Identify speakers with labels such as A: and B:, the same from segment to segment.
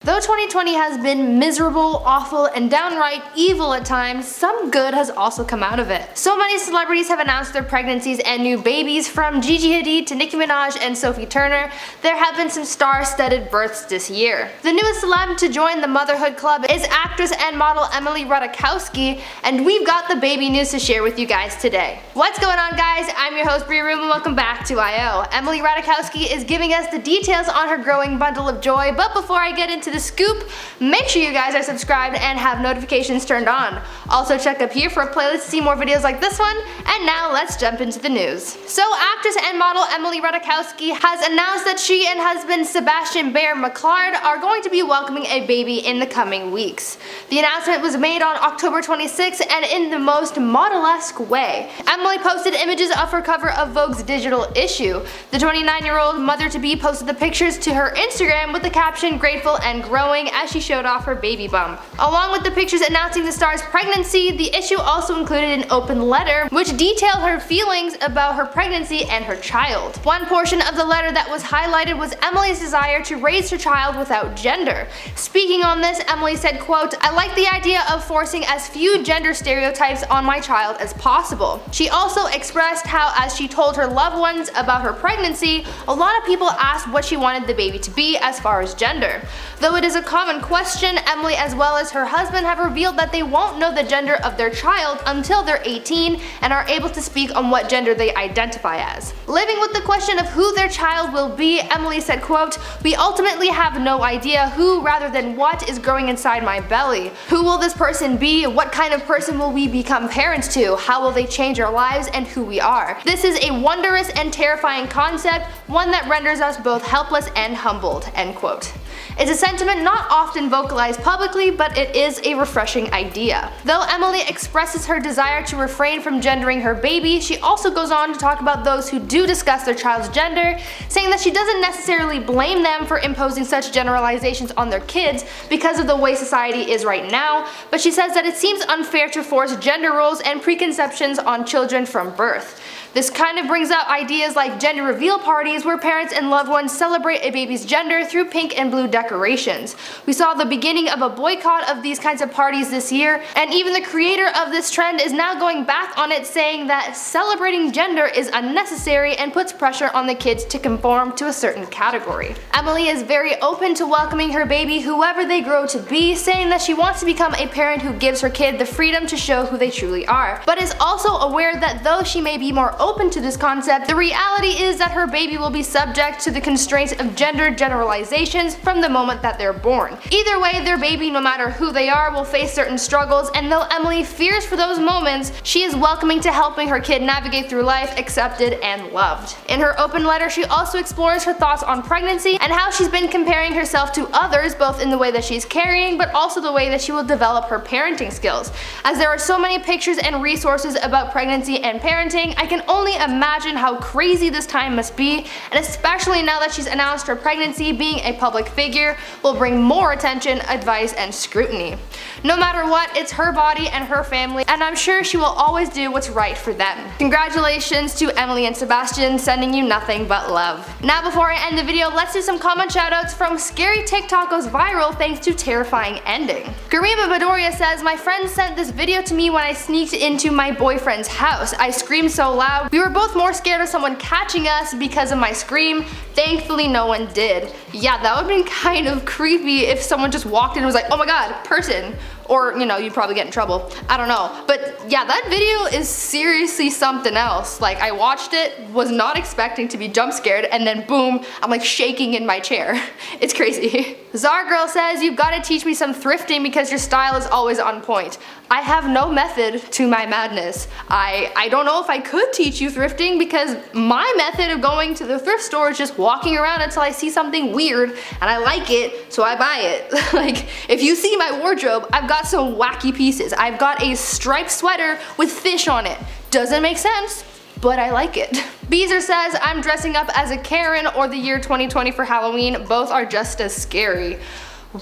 A: Though 2020 has been miserable, awful, and downright evil at times, some good has also come out of it. So many celebrities have announced their pregnancies and new babies, from Gigi Hadid to Nicki Minaj and Sophie. There have been some star-studded births this year. The newest celeb to join the motherhood club is actress and model Emily Ratajkowski, and we've got the baby news to share with you guys today. What's going on, guys? I'm your host Bria Room and welcome back to I.O. Emily Ratajkowski is giving us the details on her growing bundle of joy, but before I get into the scoop, make sure you guys are subscribed and have notifications turned on. Also check up here for a playlist to see more videos like this one, and now let's jump into the news. So actress and model Emily Ratajkowski has announced that she and husband Sebastian Bear McLeod are going to be welcoming a baby in the coming weeks. The announcement was made on October 26th and in the most model-esque way. Emily posted images of her cover of Vogue's digital issue. The 29-year-old mother-to-be posted the pictures to her Instagram with the caption "Grateful and growing" as she showed off her baby bump. Along with the pictures announcing the star's pregnancy, the issue also included an open letter which detailed her feelings about her pregnancy and her child. One portion of the letter that was highlighted was Emily's desire to raise her child without gender. Speaking on this, Emily said, quote, "I like the idea of forcing as few gender stereotypes on my child as possible." She also expressed how, as she told her loved ones about her pregnancy, a lot of people asked what she wanted the baby to be as far as gender. Though it is a common question, Emily as well as her husband have revealed that they won't know the gender of their child until they're 18 and are able to speak on what gender they identify as. Living with the question of who their child will be, Emily said, quote, "We ultimately have no idea who rather than what is growing inside my belly. Who will this person be? What kind of person will we become parents to? How will they change our lives and who we are? This is a wondrous and terrifying concept, one that renders us both helpless and humbled." End quote. It's a sentiment not often vocalized publicly, but it is a refreshing idea. Though Emily expresses her desire to refrain from gendering her baby, she also goes on to talk about those who do discuss their child's gender, saying that she doesn't necessarily blame them for imposing such generalizations on their kids because of the way society is right now, but she says that it seems unfair to force gender roles and preconceptions on children from birth. This kind of brings up ideas like gender reveal parties where parents and loved ones celebrate a baby's gender through pink and blue decorations. We saw the beginning of a boycott of these kinds of parties this year, and even the creator of this trend is now going back on it, saying that celebrating gender is unnecessary and puts pressure on the kids to conform to a certain category. Emily is very open to welcoming her baby whoever they grow to be, saying that she wants to become a parent who gives her kid the freedom to show who they truly are, but is also aware that though she may be more open to this concept, the reality is that her baby will be subject to the constraints of gender generalizations from the moment that they're born. Either way, their baby, no matter who they are, will face certain struggles, and though Emily fears for those moments, she is welcoming to helping her kid navigate through life accepted and loved. In her open letter, she also explores her thoughts on pregnancy and how she's been comparing herself to others, both in the way that she's carrying, but also the way that she will develop her parenting skills. As there are so many pictures and resources about pregnancy and parenting, I can only imagine how crazy this time must be, and especially now that she's announced her pregnancy, being a public figure will bring more attention, advice, and scrutiny. No matter what, it's her body and her family, and I'm sure she will always do what's right for them. Congratulations to Emily and Sebastian, sending you nothing but love. Now before I end the video, let's do some comment shoutouts from scary TikTok goes viral thanks to terrifying ending. Garima Bedoria says, "My friend sent this video to me when I sneaked into my boyfriend's house. I screamed so loud. We were both more scared of someone catching us because of my scream. Thankfully no one did." Yeah, that would've been kind of creepy if someone just walked in and was like, "Oh my god, person." Or, you know, you'd probably get in trouble. I don't know. But yeah, that video is seriously something else. Like, I watched it, was not expecting to be jump scared, and then boom, I'm like shaking in my chair. It's crazy. Zargirl says, "You've got to teach me some thrifting because your style is always on point." I have no method to my madness. I don't know if I could teach you thrifting because my method of going to the thrift store is just walking around until I see something weird and I like it, so I buy it. Like, if you see my wardrobe, I've got some wacky pieces. I've got a striped sweater with fish on it. Doesn't make sense, but I like it. Beezer says, "I'm dressing up as a Karen or the year 2020 for Halloween. Both are just as scary."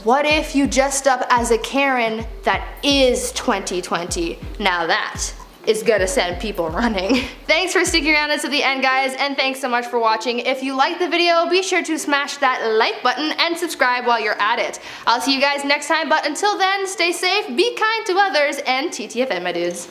A: What if you dressed up as a Karen that is 2020? Now is gonna send people running. Thanks for sticking around until the end, guys, and thanks so much for watching. If you liked the video, be sure to smash that like button and subscribe while you're at it. I'll see you guys next time, but until then, stay safe, be kind to others, and TTFN, my dudes.